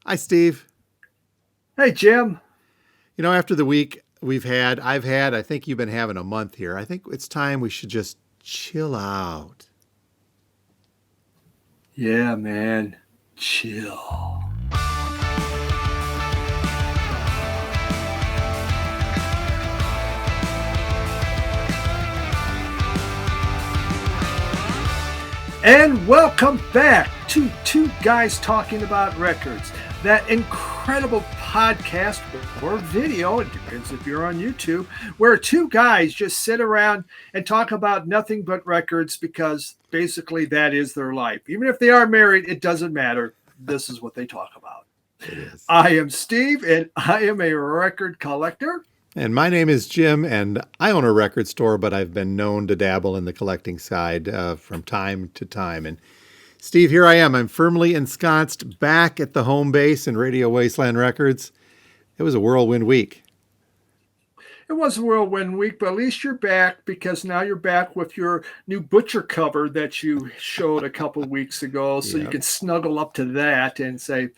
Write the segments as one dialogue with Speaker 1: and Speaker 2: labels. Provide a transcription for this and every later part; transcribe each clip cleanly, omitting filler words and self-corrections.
Speaker 1: Hi, Steve.
Speaker 2: Hey, Jim.
Speaker 1: After the week I've had, I think you've been having a month here. I think it's time we should just chill out.
Speaker 2: Yeah, man. Chill. And welcome back to Two Guys Talking About Records, that incredible podcast or video, it depends if you're on YouTube, where two guys just sit around and talk about nothing but records because basically that is their life. Even if they are married, it doesn't matter. This is what they talk about.
Speaker 1: It is.
Speaker 2: I am Steve, and I am a record collector.
Speaker 1: And my name is Jim, and I own a record store, but I've been known to dabble in the collecting side from time to time. And Steve, here I am. I'm firmly ensconced back at the home base in Radio Wasteland Records. It was a whirlwind week.
Speaker 2: It was a whirlwind week, but at least you're back because now you're back with your new butcher cover that you showed a couple weeks ago. So you
Speaker 1: Yep.
Speaker 2: can snuggle up to that and say,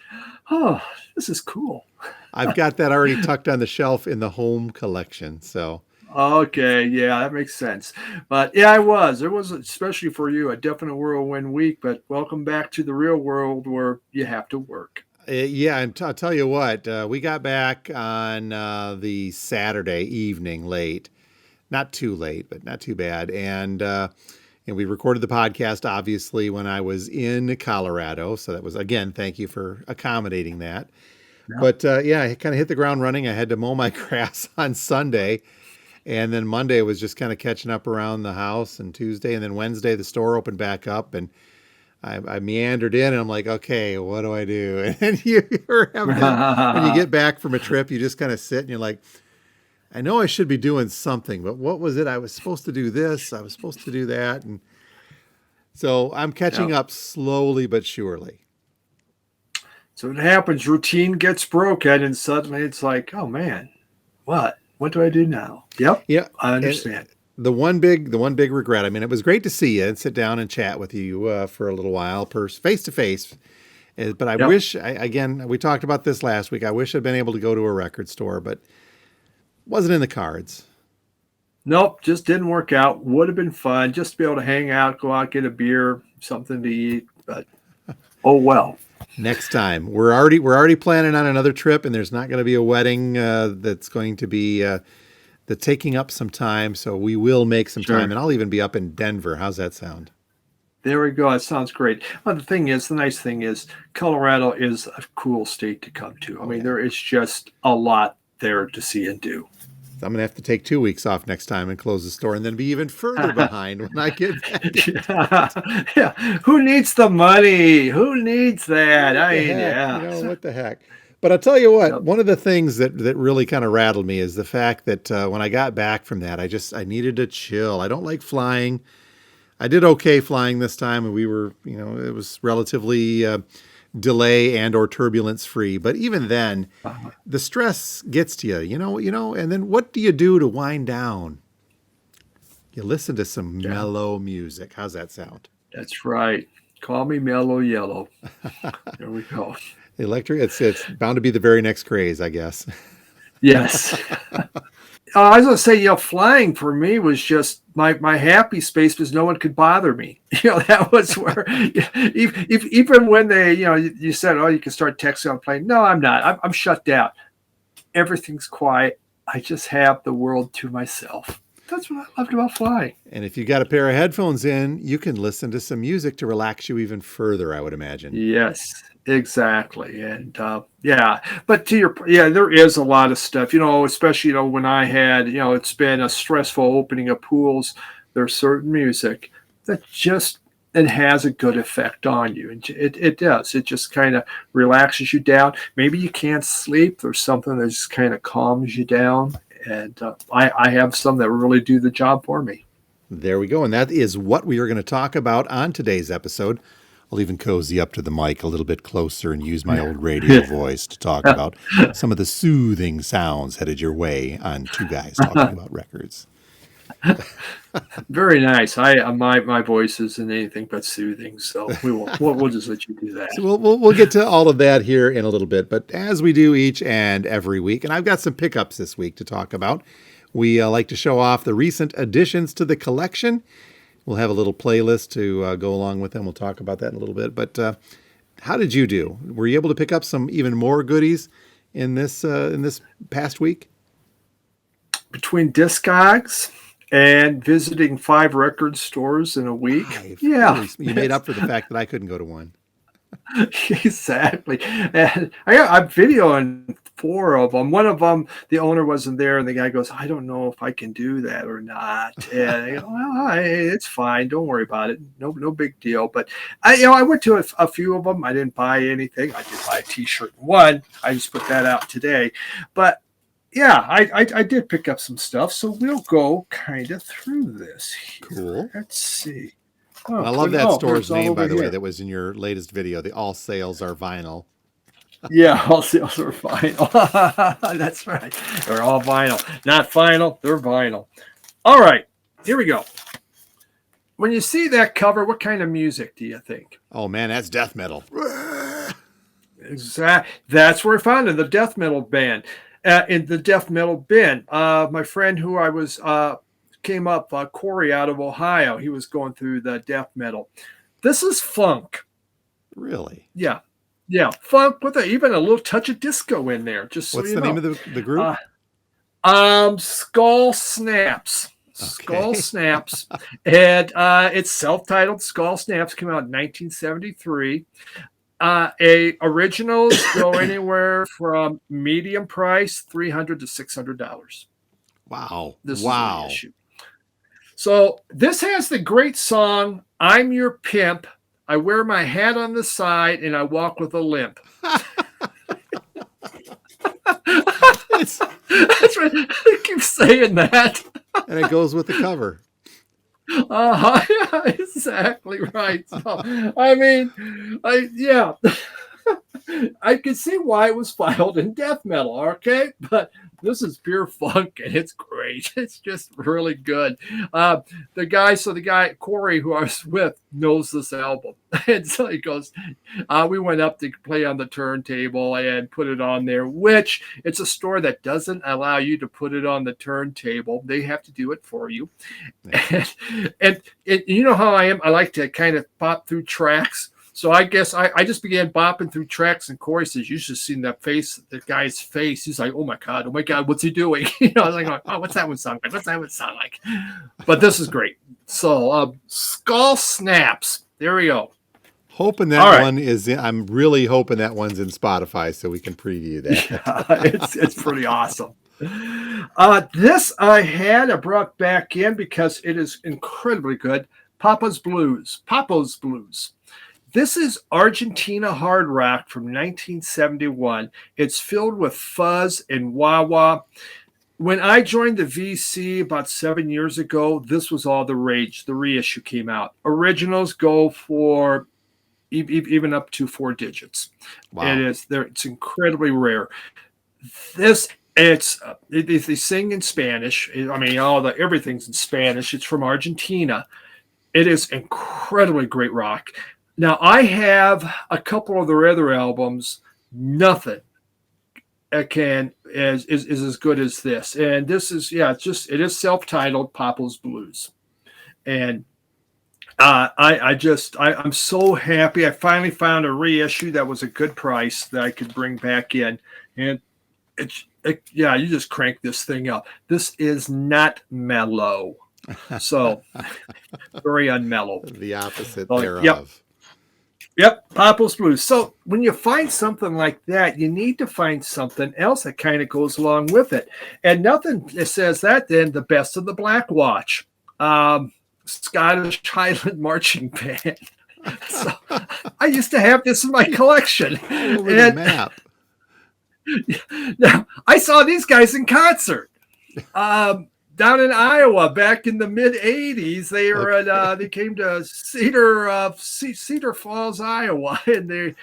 Speaker 2: oh, this is cool.
Speaker 1: I've got that already tucked on the shelf in the home collection. So
Speaker 2: Okay, yeah, that makes sense. But yeah, it was. It was, especially for you, a definite whirlwind week. But welcome back to the real world where you have to work.
Speaker 1: Yeah, and I'll tell you what, we got back on the Saturday evening late, not too late, but not too bad, and we recorded the podcast obviously when I was in Colorado, so that was again, thank you for accommodating that.
Speaker 2: Yeah.
Speaker 1: But yeah, I kind of hit the ground running. I had to mow my grass on Sunday, and then Monday was just kind of catching up around the house, and Tuesday, and then Wednesday the store opened back up, and I meandered in and I'm like, okay, what do I do? And you're having that, when you get back from a trip, you just kind of sit and you're like, I know I should be doing something, but what was it? I was supposed to do this. I was supposed to do that. And so I'm
Speaker 2: Yeah.
Speaker 1: catching up slowly but surely.
Speaker 2: So it happens. Routine gets broken, and suddenly it's like, oh man, what? What do I do now? Yep,
Speaker 1: Yeah.
Speaker 2: I
Speaker 1: And
Speaker 2: understand.
Speaker 1: the one big regret. I mean, it was great to see you and sit down and chat with you for a little while, face to face. But I
Speaker 2: Yep.
Speaker 1: wish, again, we talked about this last week. I wish I'd been able to go to a record store, but wasn't in the cards.
Speaker 2: Nope, just didn't work out. Would have been fun just to be able to hang out, go out, get a beer, something to eat. But oh well.
Speaker 1: Next time, we're already planning on another trip, and there's not going to be a wedding that's going to be the taking up some time. So we will make some time,
Speaker 2: Sure.
Speaker 1: and I'll even be up in Denver. How's that sound?
Speaker 2: There we go. That sounds great. Well, the nice thing is, Colorado is a cool state to come to. I
Speaker 1: Oh
Speaker 2: mean,
Speaker 1: yeah.
Speaker 2: there is just a lot there to see and do.
Speaker 1: So I'm gonna have to take 2 weeks off next time and close the store, and then be even further behind when I get back into
Speaker 2: Yeah. Yeah. Who needs the money? Who needs that?
Speaker 1: what
Speaker 2: I
Speaker 1: the
Speaker 2: mean,
Speaker 1: heck,
Speaker 2: yeah.
Speaker 1: what the heck. But I'll tell you what,
Speaker 2: Yep.
Speaker 1: one of the things that really kind of rattled me is the fact that when I got back from that, I needed to chill. I don't like flying. I did okay flying this time, and we were, it was relatively delay and or turbulence free. But even then,
Speaker 2: Uh,
Speaker 1: the stress gets to you, and then what do you do to wind down? You listen to some
Speaker 2: yeah,
Speaker 1: mellow music. How's that sound?
Speaker 2: that's right. Call me Mellow Yellow. There we go.
Speaker 1: Electric, it's bound to be the very next craze, I guess.
Speaker 2: Yes. I was gonna say, flying for me was just my happy space because no one could bother me. That was where, if, even when they, you said, oh, you can start texting on a plane. No, I'm not. I'm shut down. Everything's quiet. I just have the world to myself. That's what I loved about flying.
Speaker 1: And if you got a pair of headphones in, you can listen to some music to relax you even further, I would imagine.
Speaker 2: Yes, exactly. And yeah, but yeah, there is a lot of stuff, especially, when I had, it's been a stressful opening of pools. There's certain music that just, it has a good effect on you. And it does. It just kind of relaxes you down. Maybe you can't sleep. There's something that just kind of calms you down. And I have some that really do the job for me.
Speaker 1: There we go. And that is what we are going to talk about on today's episode. I'll even cozy up to the mic a little bit closer and use my old radio voice to talk about some of the soothing sounds headed your way on Two Guys Talking About Records.
Speaker 2: Very nice. My voice isn't anything but soothing, so we'll just let you do
Speaker 1: So
Speaker 2: that.
Speaker 1: we'll get to all of that here in a little bit, but as we do each and every week, and I've got some pickups this week to talk about. We like to show off the recent additions to the collection. We'll have a little playlist to go along with them. We'll talk about that in a little bit. But how did you do? Were you able to pick up some even more goodies in this past week?
Speaker 2: Between Discogs and visiting 5 record stores in a week,
Speaker 1: Five.
Speaker 2: yeah,
Speaker 1: Holy, you made up for the fact that I couldn't go to one.
Speaker 2: exactly. And I'm videoing 4 of them. One of them, the owner wasn't there, and the guy goes, "I don't know if I can do that or not." And I go, "Well, it's fine. Don't worry about it. No big deal." But I went to a few of them. I didn't buy anything. I did buy a T-shirt in one. I just put that out today. But yeah, I did pick up some stuff. So we'll go kind of through this here.
Speaker 1: Cool.
Speaker 2: Let's see.
Speaker 1: And
Speaker 2: Oh,
Speaker 1: I love that store's
Speaker 2: it's all
Speaker 1: name, by
Speaker 2: over
Speaker 1: the way,
Speaker 2: here.
Speaker 1: that was in your latest video. The All Sales Are Vinyl.
Speaker 2: Yeah, all sales are vinyl. That's right. They're all vinyl. Not final, they're vinyl. All right, here we go. When you see that cover, what kind of music do you think?
Speaker 1: Oh man, that's death metal.
Speaker 2: That's where I found it, the death metal band. In the death metal bin. My friend who I was came up, Corey out of Ohio, he was going through the death metal. This is funk.
Speaker 1: Really?
Speaker 2: Yeah. Yeah, funk with even a little touch of disco in there, just so
Speaker 1: What's
Speaker 2: you
Speaker 1: the name
Speaker 2: know.
Speaker 1: of the group?
Speaker 2: Skull Snaps. Skull
Speaker 1: Okay.
Speaker 2: Snaps. And it's self-titled. Skull Snaps came out in 1973. Originals go anywhere from medium price, $300 to $600.
Speaker 1: Wow.
Speaker 2: This is a
Speaker 1: Wow.
Speaker 2: reissue. So this has the great song, "I'm Your Pimp. I wear my hat on the side and I walk with a limp."
Speaker 1: It's,
Speaker 2: That's right. I keep saying that.
Speaker 1: and it goes with the cover.
Speaker 2: Yeah, exactly right. So, I mean, yeah, I can see why it was filed in death metal. Okay, but this is pure funk and it's great. It's just really good. The guy Corey, who I was with, knows this album, and so he goes, we went up to play on the turntable and put it on there. Which it's a store that doesn't allow you to put it on the turntable; they have to do it for you.
Speaker 1: Yeah.
Speaker 2: And you know how I am. I like to kind of pop through tracks. So I guess I just began bopping through tracks, and Corey says, "You should have seen that face, the guy's face." He's like, oh my God, what's he doing?" I was like, "Oh, what's that one sound like? What's that one sound like?" But this is great. So Skull Snaps. There we go.
Speaker 1: Hoping
Speaker 2: All
Speaker 1: that
Speaker 2: right.
Speaker 1: one is in, I'm really hoping that one's in Spotify so we can preview that.
Speaker 2: Yeah, it's pretty awesome. This I brought back in because it is incredibly good. Papa's Blues. Papa's Blues. This is Argentina hard rock from 1971. It's filled with fuzz and wah wah. When I joined the VC about 7 years ago, this was all the rage. The reissue came out. Originals go for even up to 4 digits. It
Speaker 1: Wow.
Speaker 2: is there. It's incredibly rare. This they sing in Spanish. I mean, everything's in Spanish. It's from Argentina. It is incredibly great rock. Now I have a couple of their other albums. Nothing is as good as this. And this is it is self-titled Papa's Blues. And I'm so happy. I finally found a reissue that was a good price that I could bring back in. And you just crank this thing up. This is not mellow. So very unmellow.
Speaker 1: The opposite
Speaker 2: Yep.
Speaker 1: thereof.
Speaker 2: Yep, Papa's Blues. So when you find something like that, you need to find something else that kind of goes along with it. And nothing says that then the Best of the Black Watch, Scottish Highland Marching Band. So I used to have this in my collection.
Speaker 1: All over the map.
Speaker 2: Now I saw these guys in concert. Down in Iowa back in the mid '80s, they were at they came to Cedar Falls, Iowa, and it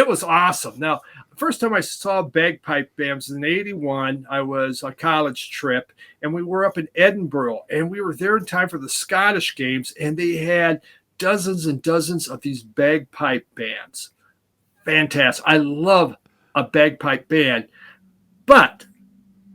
Speaker 2: was awesome. Now first time I saw bagpipe bands in '81, I was a college trip, and we were up in Edinburgh, and we were there in time for the Scottish games, and they had dozens and dozens of these bagpipe bands. Fantastic! I love a bagpipe band, but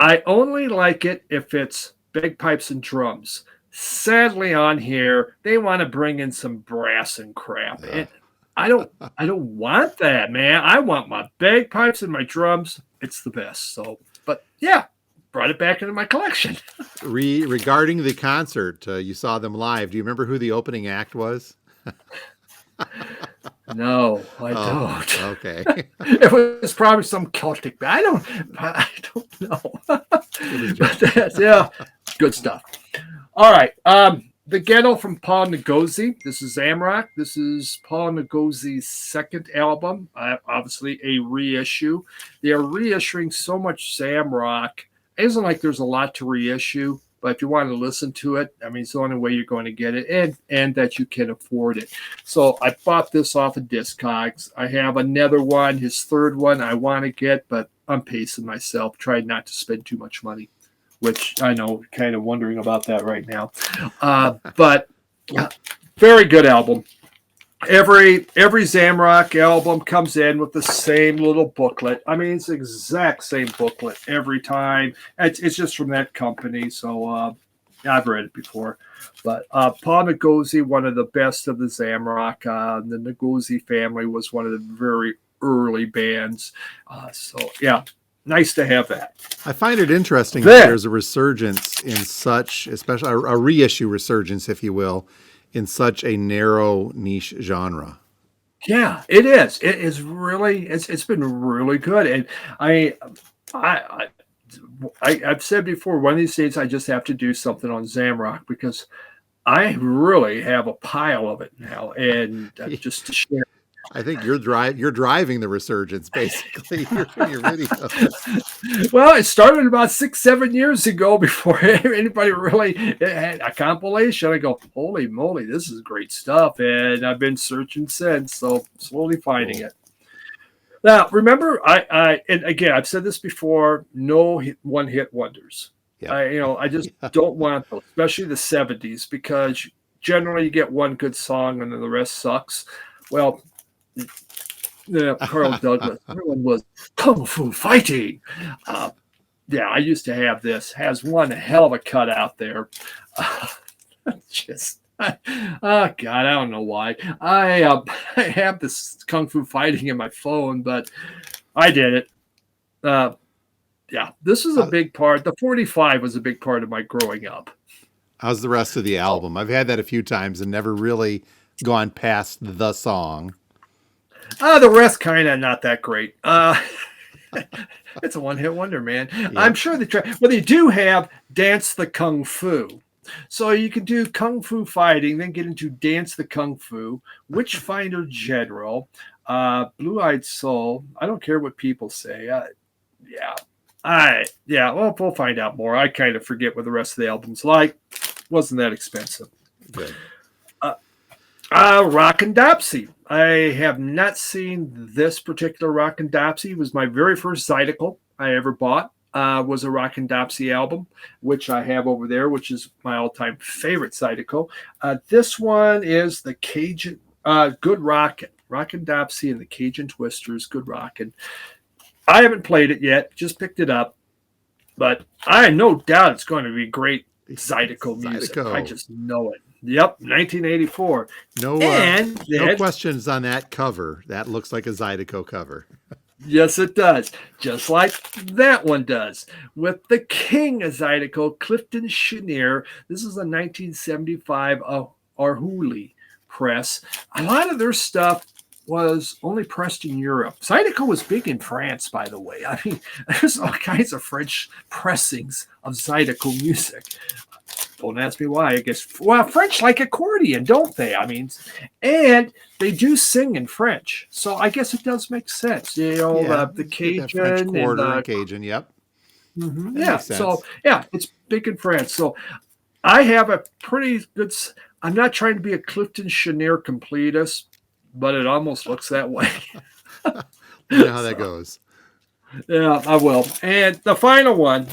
Speaker 2: I only like it if it's bagpipes and drums. Sadly, on here they want to bring in some brass and crap,
Speaker 1: Yeah.
Speaker 2: and I don't. I don't want that, man. I want my bagpipes and my drums. It's the best. So, but yeah, brought it back into my collection.
Speaker 1: Regarding the concert, you saw them live. Do you remember who the opening act was?
Speaker 2: No, I
Speaker 1: Oh,
Speaker 2: don't.
Speaker 1: okay.
Speaker 2: It was probably some Celtic. I don't know.
Speaker 1: It was
Speaker 2: But
Speaker 1: just,
Speaker 2: yeah, good stuff. All right. The Ghetto from Paul Ngozi. This is Zamrock. This is Paul Ngozi's second album, obviously a reissue. They are reissuing so much Zamrock. It isn't like there's a lot to reissue, but if you want to listen to it, I mean, it's the only way you're going to get it, and that you can afford it. So I bought this off of Discogs. I have another one, his third one I want to get, but I'm pacing myself, trying not to spend too much money, which I know, kind of wondering about that right now. But very good album. Every Zamrock album comes in with the same little booklet. I mean, it's the exact same booklet every time. It's just from that company, so I've read it before. But Paul Ngozi, one of the best of the Zamrock. The Ngozi family was one of the very early bands. So yeah, nice to have that.
Speaker 1: I find it interesting that
Speaker 2: There.
Speaker 1: there's a resurgence in such, especially a reissue resurgence, if you will, in such a narrow niche genre.
Speaker 2: Yeah, it is. It is really. It's been really good, and I, I, I've said before. One of these days, I just have to do something on Zamrock because I really have a pile of it now, and just to share.
Speaker 1: I think you're driving the resurgence, basically. Your videos.
Speaker 2: Well, it started about 6, 7 years ago before anybody really had a compilation. I go, holy moly, this is great stuff, and I've been searching since, so slowly finding it. Now, remember, and again, I've said this before: no one-hit wonders.
Speaker 1: Yep.
Speaker 2: I just don't want those, especially the '70s, because generally you get one good song and then the rest sucks. Well, Carl Douglas, everyone was kung fu fighting. Yeah, I used to have this. Has one hell of a cut out there. Just. Oh God, I don't know why. I have this kung fu fighting in my phone, but I did it. Yeah, this is a big part. The 45 was a big part of my growing up.
Speaker 1: How's the rest of the album? I've had that a few times and never really gone past the song.
Speaker 2: The rest kind of not that great. It's a one-hit wonder, man. Yep. I'm sure they try. Well, they do have Dance the Kung Fu. So you can do Kung Fu fighting, then get into Dance the Kung Fu, Witchfinder General, Blue-Eyed Soul. I don't care what people say. Well, we'll find out more. I kind of forget what the rest of the album's like. Wasn't that expensive.
Speaker 1: Good.
Speaker 2: Rockin' Dopsy. I have not seen this particular Rockin' Dopsy. It was my very first Zydeco I ever bought. Was a Rockin' Dopsy album, which I have over there, which is my all-time favorite Zydeco. This one is the Cajun Good Rockin'. Rockin' Dopsy and the Cajun Twisters, Good Rockin'. I haven't played it yet, just picked it up, but I have no doubt it's going to be great Zydeco music. I just know it. Yep, 1984.
Speaker 1: No questions on that cover. That looks like a Zydeco cover.
Speaker 2: Yes, it does. Just like that one does. With the king of Zydeco, Clifton Chenier. This is a 1975 Arhoolie press. A lot of their stuff was only pressed in Europe. Zydeco was big in France, by the way. I mean, there's all kinds of French pressings of Zydeco music. Don't ask me why. I guess, well, French like accordion, don't they? I mean, and they do sing in French, so I guess it does make sense. The Cajun
Speaker 1: French quarter and Cajun. Yep.
Speaker 2: Mm-hmm, yeah. So yeah, it's big in France. So I have a pretty good. I'm not trying to be a Clifton Chenier completist, but it almost looks that way.
Speaker 1: You know how that goes.
Speaker 2: Yeah, I will. And the final one.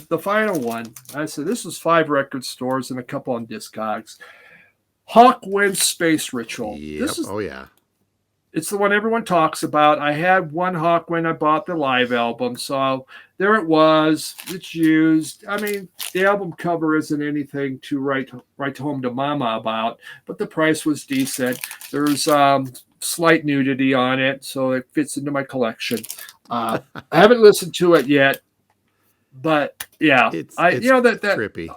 Speaker 2: I said this was 5 record stores and a couple on Discogs. Hawkwind Space Ritual. This
Speaker 1: Yep.
Speaker 2: is
Speaker 1: Oh yeah.
Speaker 2: it's the one everyone talks about. I had one Hawkwind. I bought the live album, so there it was. It's used. I mean, the album cover isn't anything to write home to mama about, but the price was decent. There's slight nudity on it, so it fits into my collection. Uh, I haven't listened to it yet, but yeah, I
Speaker 1: It's
Speaker 2: that
Speaker 1: trippy.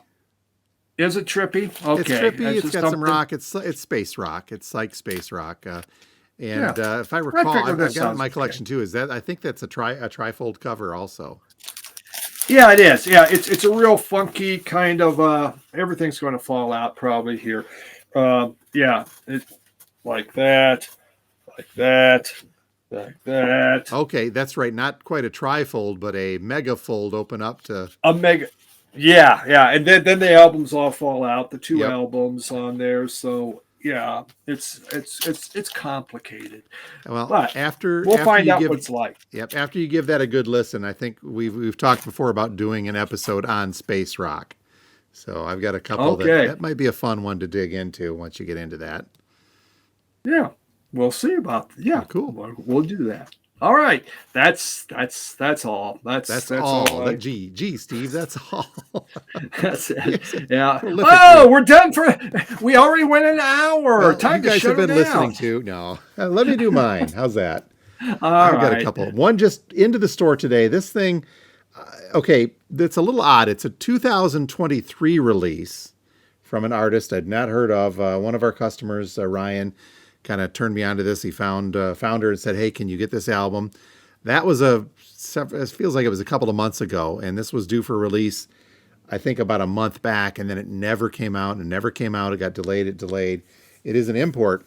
Speaker 2: is it trippy.
Speaker 1: It's
Speaker 2: Okay,
Speaker 1: trippy.
Speaker 2: that's
Speaker 1: It's
Speaker 2: just
Speaker 1: got some
Speaker 2: something.
Speaker 1: rock. It's space rock. It's like space rock.
Speaker 2: Yeah,
Speaker 1: And if I
Speaker 2: I
Speaker 1: recall,
Speaker 2: figured that
Speaker 1: I've got it in
Speaker 2: sounds
Speaker 1: my
Speaker 2: okay.
Speaker 1: collection too. Is that I think that's a trifold cover also.
Speaker 2: Yeah, it is. Yeah, it's a real funky kind of. Everything's going to fall out probably here. Yeah, it like that, like that, like that.
Speaker 1: Okay, that's right. Not quite a trifold, but a megafold open up to.
Speaker 2: A mega. Yeah, yeah, and then the albums all fall out. The two
Speaker 1: Yep.
Speaker 2: albums on there. So yeah, it's complicated,
Speaker 1: Well,
Speaker 2: but
Speaker 1: after
Speaker 2: we'll
Speaker 1: after
Speaker 2: find
Speaker 1: you
Speaker 2: out
Speaker 1: give
Speaker 2: what it's like.
Speaker 1: yep after you give that a good listen, I think we've talked before about doing an episode on space rock. So I've got a couple
Speaker 2: Okay.
Speaker 1: that might be a fun one to dig into once you get into that.
Speaker 2: Yeah, we'll see about.
Speaker 1: Well,
Speaker 2: Yeah,
Speaker 1: cool.
Speaker 2: we'll do that. All right, that's all.
Speaker 1: That's
Speaker 2: That's all
Speaker 1: all. That
Speaker 2: I.
Speaker 1: gee, Steve, that's all.
Speaker 2: That's it.
Speaker 1: Yes,
Speaker 2: Yeah.
Speaker 1: prolific
Speaker 2: Oh,
Speaker 1: here.
Speaker 2: we're done for. We already went an hour.
Speaker 1: Well, you
Speaker 2: Time to
Speaker 1: guys have
Speaker 2: shut her
Speaker 1: been listening
Speaker 2: down.
Speaker 1: to no. Let me do mine. How's that?
Speaker 2: All
Speaker 1: I've got a
Speaker 2: right.
Speaker 1: couple. One just into the store today. This thing, okay, it's a little odd. It's a 2023 release from an artist I'd not heard of. One of our customers, Ryan, kind of turned me onto this. He found her and said, "Hey, can you get this album?" That was it feels like it was a couple of months ago, and this was due for release, I think about a month back, and then it never came out and never came out. It got delayed. It delayed. It is an import,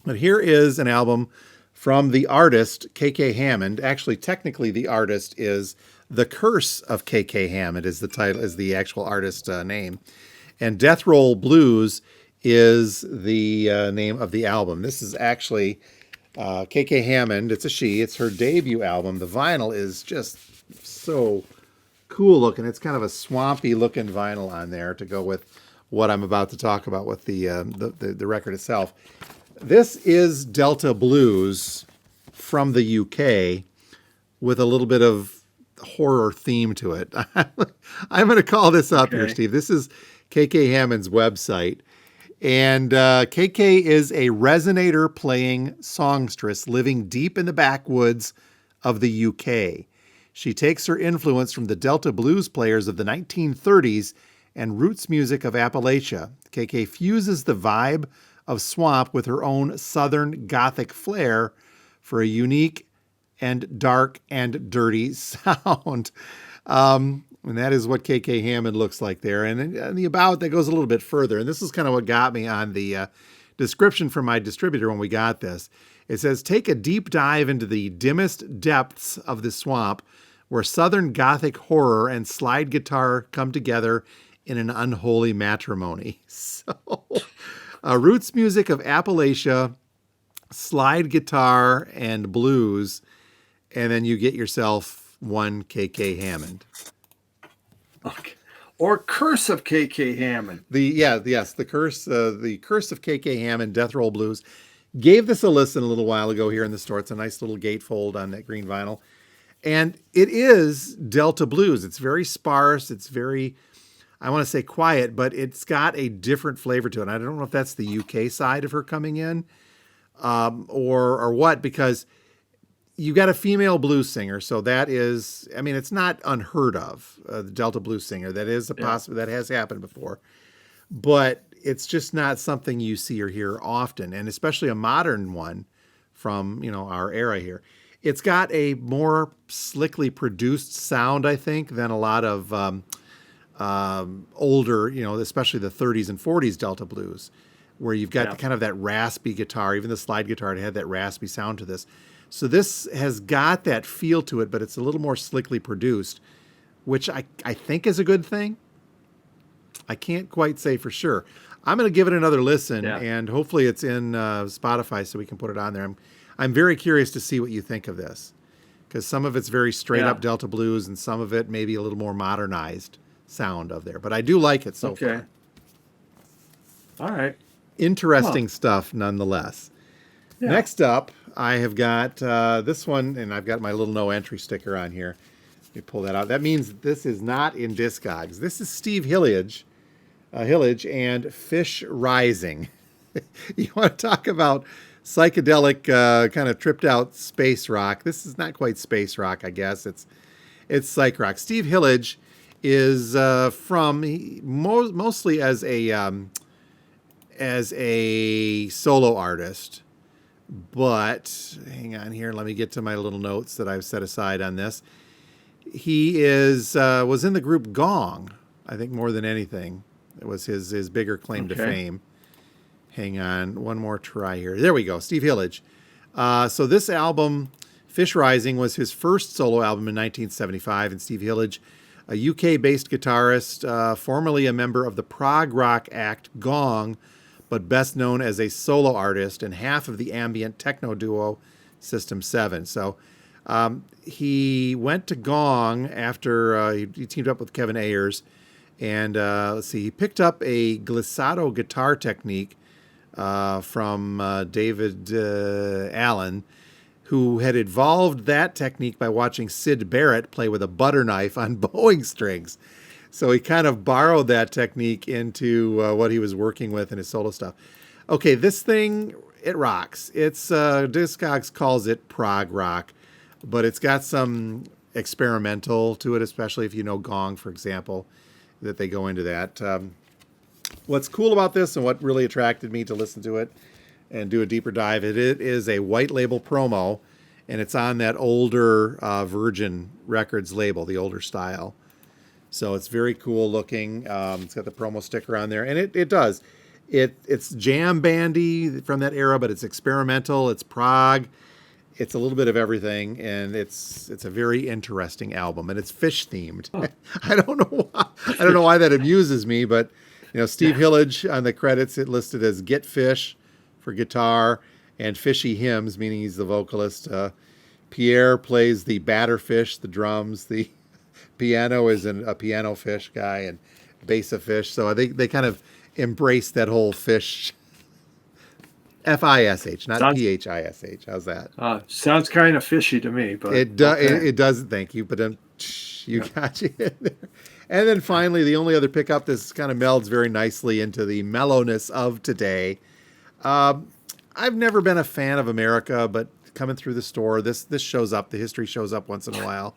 Speaker 1: but here is an album from the artist KK Hammond. Actually, technically, the artist is The Curse of KK Hammond is the title, is the actual artist name, and Death Roll Blues is the name of the album. This is actually KK Hammond. It's a she. It's her debut album. The vinyl is just so cool looking. It's kind of a swampy looking vinyl on there to go with what I'm about to talk about with the record itself. This is Delta Blues from the UK with a little bit of horror theme to it. I'm going to call this up here,
Speaker 2: Okay.
Speaker 1: Steve. This is KK Hammond's website. And KK is a resonator playing songstress living deep in the backwoods of the UK. She takes her influence from the Delta blues players of the 1930s and roots music of Appalachia. KK fuses the vibe of swamp with her own southern gothic flair for a unique and dark and dirty sound. And that is what KK Hammond looks like there. And the about that goes a little bit further. And this is kind of what got me on the description from my distributor when we got this. It says, take a deep dive into the dimmest depths of the swamp where Southern Gothic horror and slide guitar come together in an unholy matrimony. So, roots music of Appalachia, slide guitar, and blues. And then you get yourself one KK Hammond.
Speaker 2: Okay. Or Curse of KK Hammond.
Speaker 1: The curse of KK Hammond, Death Roll Blues. Gave this a listen a little while ago here in the store. It's a nice little gatefold on that green vinyl, and it is Delta Blues. It's very sparse. It's very, I want to say quiet, but it's got a different flavor to it. And I don't know if that's the UK side of her coming in, or what, because you got a female blues singer, so that is, I mean, it's not unheard of. The Delta blues singer, that is a
Speaker 2: Yeah.
Speaker 1: possible, that has happened before, but it's just not something you see or hear often, and especially a modern one from our era here. It's got a more slickly produced sound, I think, than a lot of older, especially the 30s and 40s Delta blues, where you've got
Speaker 2: Yeah.
Speaker 1: the kind of that raspy guitar. Even the slide guitar, it had that raspy sound to this. So this has got that feel to it, but it's a little more slickly produced, which I think is a good thing. I can't quite say for sure. I'm going to give it another listen,
Speaker 2: Yeah.
Speaker 1: and hopefully it's in Spotify so we can put it on there. I'm very curious to see what you think of this, because some of it's very straight
Speaker 2: Yeah.
Speaker 1: up Delta blues, and some of it maybe a little more modernized sound of there. But I do like it so
Speaker 2: Okay.
Speaker 1: far.
Speaker 2: All right. Huh.
Speaker 1: Interesting stuff, nonetheless.
Speaker 2: Yeah.
Speaker 1: Next up, I have got this one, and I've got my little no entry sticker on here. Let me pull that out. That means this is not in Discogs. This is Steve Hillage and Fish Rising. You want to talk about psychedelic, kind of tripped out space rock? This is not quite space rock, I guess. It's psych rock. Steve Hillage is mostly as a solo artist. But hang on here, let me get to my little notes that I've set aside on this. He was in the group Gong, I think, more than anything. It was his bigger claim to fame. Hang on, one more try here. There we go, Steve Hillage. So this album, Fish Rising, was his first solo album in 1975, and Steve Hillage, a UK-based guitarist, formerly a member of the prog rock act Gong, but best known as a solo artist and half of the ambient techno duo System 7. So he went to Gong after he teamed up with Kevin Ayers, and let's see, he picked up a glissado guitar technique from David Allen, who had evolved that technique by watching Syd Barrett play with a butter knife on bowing strings. So he kind of borrowed that technique into what he was working with in his solo stuff. Okay, this thing, it rocks. It's Discogs calls it prog rock, but it's got some experimental to it, especially if you know Gong, for example, that they go into that. What's cool about this and what really attracted me to listen to it and do a deeper dive, it is a white label promo, and it's on that older Virgin Records label, the older style. So it's very cool looking. It's got the promo sticker on there, and it does. It's jam bandy from that era, but it's experimental. It's prog. It's a little bit of everything, and it's a very interesting album, and it's fish themed. I don't know why that amuses me, but Steve Hillage on the credits, it listed as Get Fish for guitar and Fishy Hymns, meaning he's the vocalist. Pierre plays the batterfish, the drums, the piano is a piano fish guy, and bass a fish. So I think they kind of embrace that whole fish, Fish, not Phish. How's that?
Speaker 2: Sounds kind of fishy to me, but
Speaker 1: it doesn't. Thank you, but you got you in there. And then finally, the only other pickup, this kind of melds very nicely into the mellowness of today. I've never been a fan of America, but coming through the store, this shows up. The history shows up once in a while.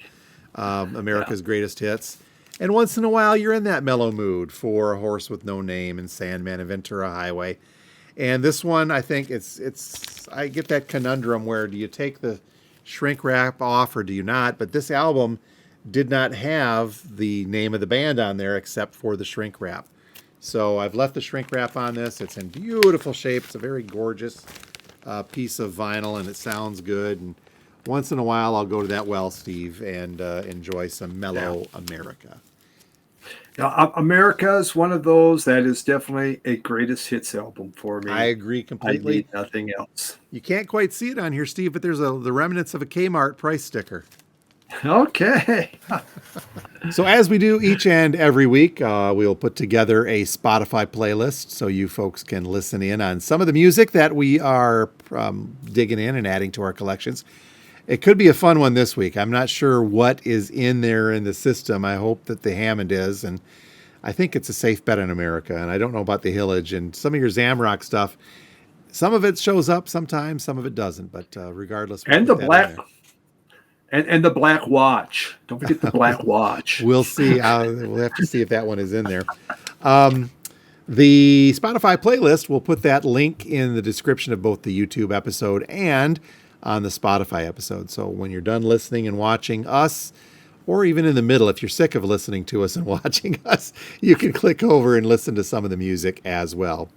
Speaker 1: America's Greatest Hits. And once in a while, you're in that mellow mood for A Horse with No Name and Sandman and Ventura Highway. And this one, I think I get that conundrum where do you take the shrink wrap off or do you not? But this album did not have the name of the band on there except for the shrink wrap. So I've left the shrink wrap on this. It's in beautiful shape. It's a very gorgeous piece of vinyl, and it sounds good. And once in a while, I'll go to that well, Steve, and enjoy some Mellow America.
Speaker 2: Now, America is one of those that is definitely a greatest hits album for me.
Speaker 1: I agree completely.
Speaker 2: I need nothing else.
Speaker 1: You can't quite see it on here, Steve, but there's the remnants of a Kmart price sticker.
Speaker 2: Okay.
Speaker 1: So as we do each and every week, we'll put together a Spotify playlist so you folks can listen in on some of the music that we are digging in and adding to our collections. It could be a fun one this week. I'm not sure what is in there in the system. I hope that the Hammond is, and I think it's a safe bet in America. And I don't know about the Hillage and some of your Zamrock stuff. Some of it shows up sometimes, some of it doesn't. But regardless,
Speaker 2: and the black and the Black Watch. Don't forget the Black Watch.
Speaker 1: We'll see. We'll have to see if that one is in there. The Spotify playlist, we'll put that link in the description of both the YouTube episode and on the Spotify episode. So when you're done listening and watching us, or even in the middle, if you're sick of listening to us and watching us, you can click over and listen to some of the music as well.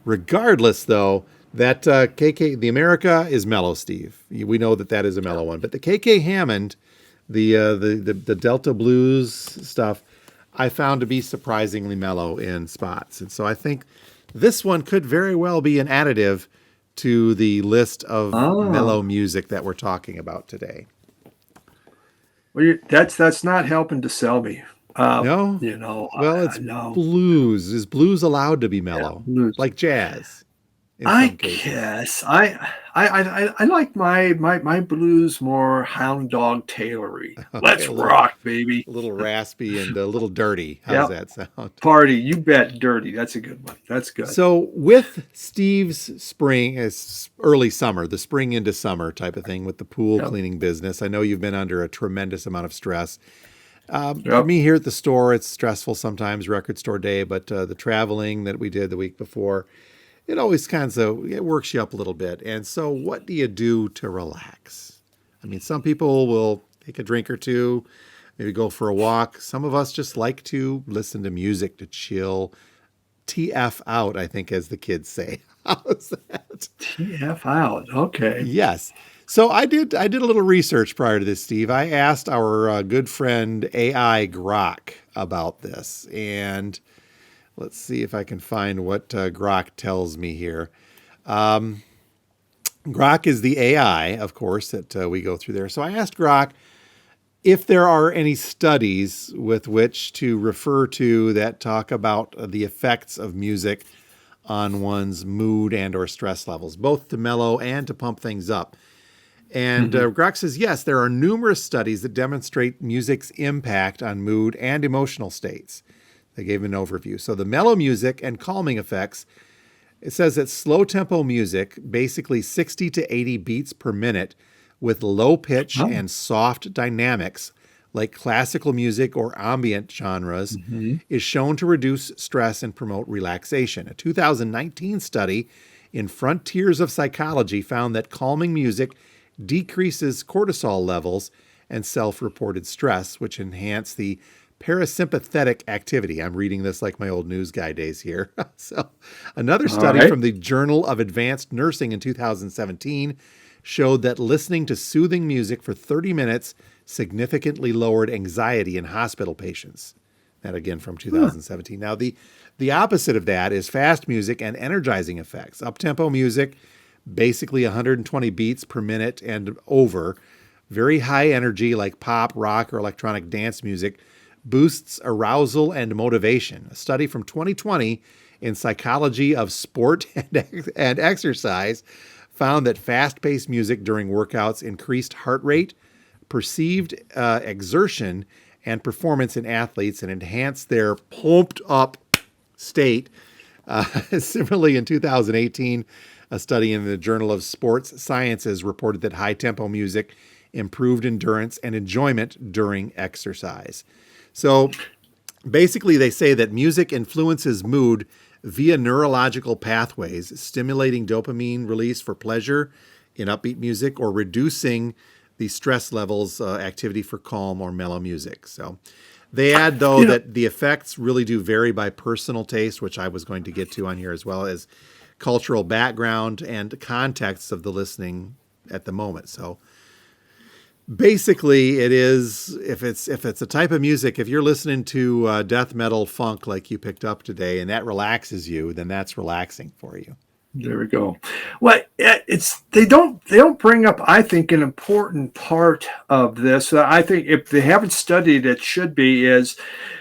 Speaker 1: Regardless, though, that the America is mellow, Steve. We know that is a mellow one. But the KK Hammond, the Delta Blues stuff, I found to be surprisingly mellow in spots. And so I think this one could very well be an additive to the list of mellow music that we're talking about today.
Speaker 2: Well, that's not helping to sell me.
Speaker 1: No?
Speaker 2: You know,
Speaker 1: Well,
Speaker 2: I
Speaker 1: it's
Speaker 2: know.
Speaker 1: blues. Is blues allowed to be
Speaker 2: Yeah,
Speaker 1: mellow?
Speaker 2: blues.
Speaker 1: Like jazz in
Speaker 2: I
Speaker 1: some cases.
Speaker 2: guess I like my blues more hound dog tailory.
Speaker 1: Okay,
Speaker 2: Let's rock, baby.
Speaker 1: a little raspy and a little dirty. How's
Speaker 2: Yep.
Speaker 1: that sound?
Speaker 2: Party, you bet. Dirty. That's a good one. That's good.
Speaker 1: So with Steve's spring, it's early summer, the spring into summer type of thing with the pool
Speaker 2: Yep.
Speaker 1: cleaning business. I know you've been under a tremendous amount of stress. For
Speaker 2: Yep.
Speaker 1: me here at the store, it's stressful sometimes, record store day, but the traveling that we did the week before, it always it works you up a little bit. And so, what do you do to relax? I mean, some people will take a drink or two, maybe go for a walk. Some of us just like to listen to music to chill, TF out, I think, as the kids say. How's that?
Speaker 2: TF out. Okay.
Speaker 1: Yes. So I did a little research prior to this, Steve. I asked our good friend AI Grok about this, and let's see if I can find what Grok tells me here. Grok is the AI, of course, that we go through there. So I asked Grok if there are any studies with which to refer to that talk about the effects of music on one's mood and or stress levels, both to mellow and to pump things up. And
Speaker 2: Hmm.
Speaker 1: Grok says, yes, there are numerous studies that demonstrate music's impact on mood and emotional states. They gave an overview. So the mellow music and calming effects, it says that slow tempo music, basically 60 to 80 beats per minute, with low pitch
Speaker 2: Oh.
Speaker 1: and soft dynamics, like classical music or ambient genres,
Speaker 2: Hmm.
Speaker 1: is shown to reduce stress and promote relaxation. A 2019 study in Frontiers of Psychology found that calming music decreases cortisol levels and self reported stress, which enhance the parasympathetic activity. I'm reading this like my old news guy days here. So, another
Speaker 2: All
Speaker 1: study
Speaker 2: right.
Speaker 1: from the Journal of Advanced Nursing in 2017 showed that listening to soothing music for 30 minutes significantly lowered anxiety in hospital patients. That again from
Speaker 2: Huh.
Speaker 1: 2017. Now, the opposite of that is fast music and energizing effects. Up-tempo music, basically 120 beats per minute and over, very high energy like pop, rock, or electronic dance music, boosts arousal and motivation. A study from 2020 in Psychology of Sport and Exercise found that fast paced music during workouts increased heart rate, perceived exertion, and performance in athletes and enhanced their pumped up state. Similarly, in 2018, a study in the Journal of Sports Sciences reported that high tempo music improved endurance and enjoyment during exercise. So basically, they say that music influences mood via neurological pathways, stimulating dopamine release for pleasure in upbeat music or reducing the stress levels activity for calm or mellow music. So they add, though,
Speaker 2: You know,
Speaker 1: that the effects really do vary by personal taste, which I was going to get to on here, as well as cultural background and context of the listening at the moment. So basically, it is if it's a type of music, if you're listening to death metal funk like you picked up today, and that relaxes you, then that's relaxing for you.
Speaker 2: there we go. Well, it's they don't bring up, I think, an important part of this. I think if they haven't studied it, should be is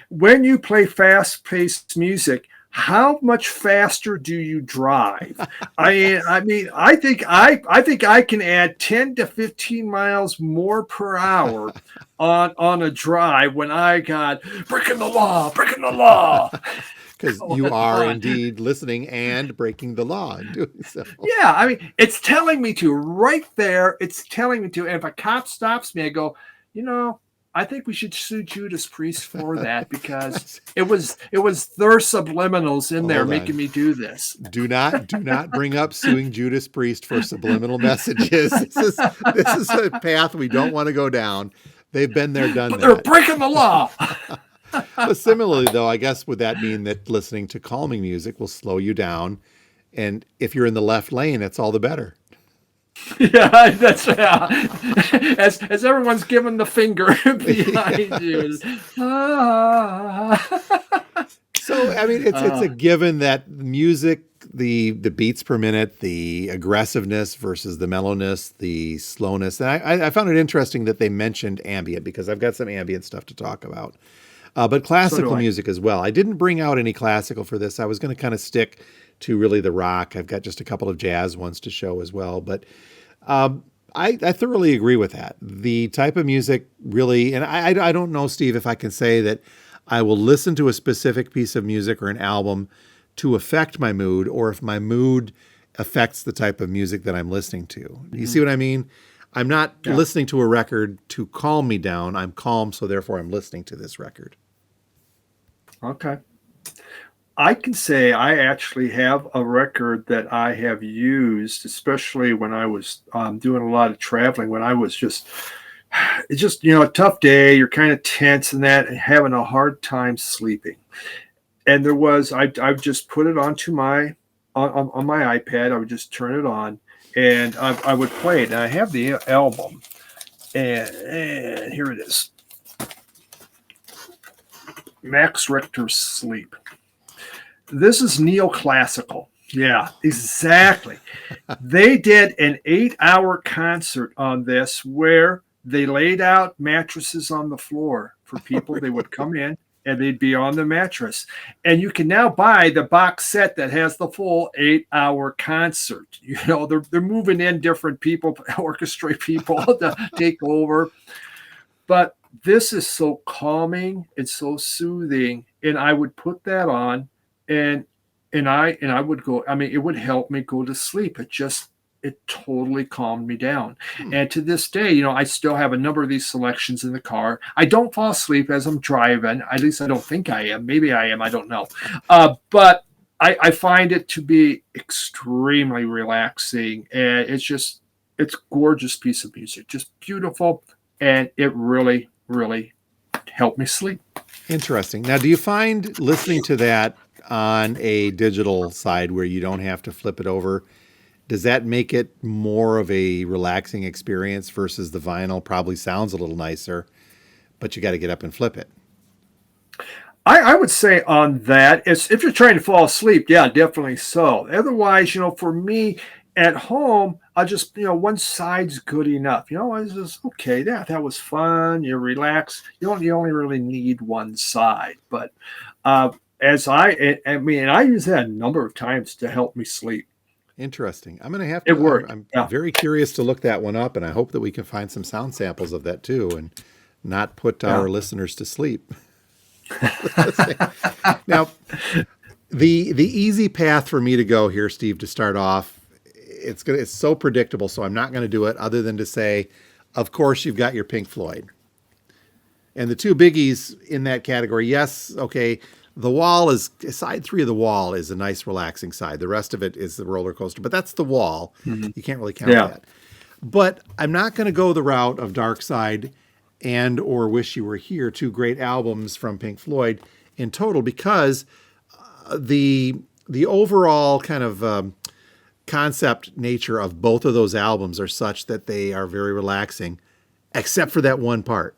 Speaker 2: when you play fast-paced music, how much faster do you drive? I think I can add 10 to 15 miles more per hour on a drive when I got breaking the law
Speaker 1: Because you
Speaker 2: going
Speaker 1: are
Speaker 2: on.
Speaker 1: indeed listening and breaking the law in doing so.
Speaker 2: Yeah, I mean, it's telling me to right there. It's telling me to. And if a cop stops me, I go, you know, I think we should sue Judas Priest for that because it was their subliminals in there
Speaker 1: Hold on.
Speaker 2: making me do this.
Speaker 1: Do not bring up suing Judas Priest for subliminal messages. This is a path we don't want to go down. They've been there, done
Speaker 2: But they're
Speaker 1: that.
Speaker 2: breaking the law.
Speaker 1: But similarly, though, I guess would that mean that listening to calming music will slow you down? And if you're in the left lane, it's all the better.
Speaker 2: Yeah, that's as everyone's giving the finger behind you. Ah.
Speaker 1: So, I mean, it's a given that music the beats per minute, the aggressiveness versus the mellowness, the slowness. And I found it interesting that they mentioned ambient because I've got some ambient stuff to talk about. But
Speaker 2: So do
Speaker 1: classical
Speaker 2: I.
Speaker 1: music as well. I didn't bring out any classical for this. I was going to kind of stick to really the rock. I've got just a couple of jazz ones to show as well. But I thoroughly agree with that. The type of music really, and I don't know, Steve, if I can say that I will listen to a specific piece of music or an album to affect my mood, or if my mood affects the type of music that I'm listening to. You see what I mean? I'm not
Speaker 2: Yeah.
Speaker 1: listening to a record to calm me down. I'm calm, so therefore I'm listening to this record.
Speaker 2: Okay. I can say I actually have a record that I have used, especially when I was doing a lot of traveling, when I was just, it's just, a tough day. You're kind of tense and that, and having a hard time sleeping. And I've just put it onto on my iPad. I would just turn it on and I would play it. And I have the album, and here it is. Max Richter's Sleep. This is neoclassical. Yeah, exactly. They did an 8-hour concert on this where they laid out mattresses on the floor for people. They would come in and they'd be on the mattress. And you can now buy the box set that has the full 8-hour concert. They're moving in different people, orchestra people to take over. But this is so calming and so soothing. And I would put that on and I would go, it would help me go to sleep. It totally calmed me down. And to this day, I still have a number of these selections in the car. I don't fall asleep as I'm driving. At least I don't think I am. Maybe I am. I don't know. But I find it to be extremely relaxing. And it's gorgeous piece of music, just beautiful. And it really, really helped me sleep.
Speaker 1: Interesting. Now, do you find listening to that on a digital side where you don't have to flip it over, does that make it more of a relaxing experience versus the vinyl? Probably sounds a little nicer, but you got to get up and flip it.
Speaker 2: I would say on that, if you're trying to fall asleep, yeah, definitely so. Otherwise, for me at home, I just, one side's good enough. It's just, okay, that was fun. You relax. You only really need one side. But as I use that a number of times to help me sleep.
Speaker 1: Interesting. I'm going to have
Speaker 2: It
Speaker 1: to,
Speaker 2: worked.
Speaker 1: I'm
Speaker 2: Yeah.
Speaker 1: very curious to look that one up, and I hope that we can find some sound samples of that too and not put
Speaker 2: Yeah.
Speaker 1: our listeners to sleep. Now, the easy path for me to go here, Steve, to start off, it's so predictable, so I'm not going to do it other than to say, of course, you've got your Pink Floyd. And the two biggies in that category, yes, okay, the Wall is, side 3 of the Wall is a nice relaxing side. The rest of it is the roller coaster, but that's the Wall.
Speaker 2: Mm-hmm.
Speaker 1: You can't really count
Speaker 2: Yeah.
Speaker 1: that. But I'm not going to go the route of Dark Side and or Wish You Were Here, two great albums from Pink Floyd in total, because the overall kind of concept nature of both of those albums are such that they are very relaxing, except for that one part.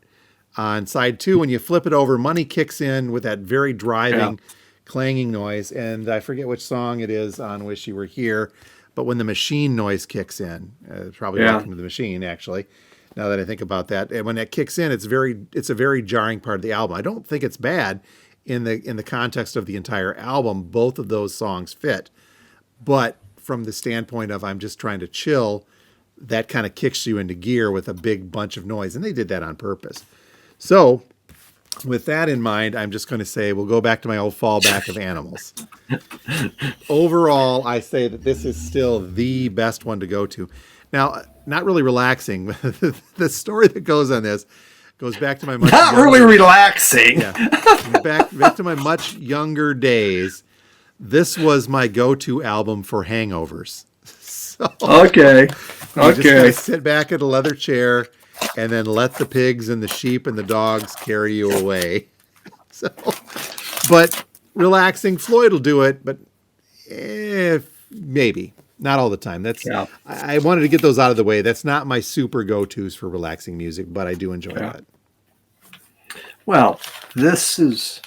Speaker 1: On side 2, when you flip it over, Money kicks in with that very driving, clanging noise, and I forget which song it is on Wish You Were Here, but when the machine noise kicks in, probably Welcome to the Machine, actually, now that I think about that, and when that kicks in, it's a very jarring part of the album. I don't think it's bad in the context of the entire album. Both of those songs fit, but from the standpoint of I'm just trying to chill, that kind of kicks you into gear with a big bunch of noise, and they did that on purpose. So, with that in mind, I'm just going to say we'll go back to my old fallback of Animals. Overall, I say that this is still the best one to go to. Now, not really relaxing. The story that goes on this goes back to my much
Speaker 2: Not really relaxing.
Speaker 1: Yeah, back to my much younger days. This was my go-to album for hangovers. So,
Speaker 2: Okay.
Speaker 1: you just gotta sit back at a leather chair and then let the pigs and the sheep and the dogs carry you away. So, but relaxing, Floyd will do it, but maybe not all the time. I wanted to get those out of the way. That's not my super go-tos for relaxing music, but I do enjoy that.
Speaker 2: Well, this is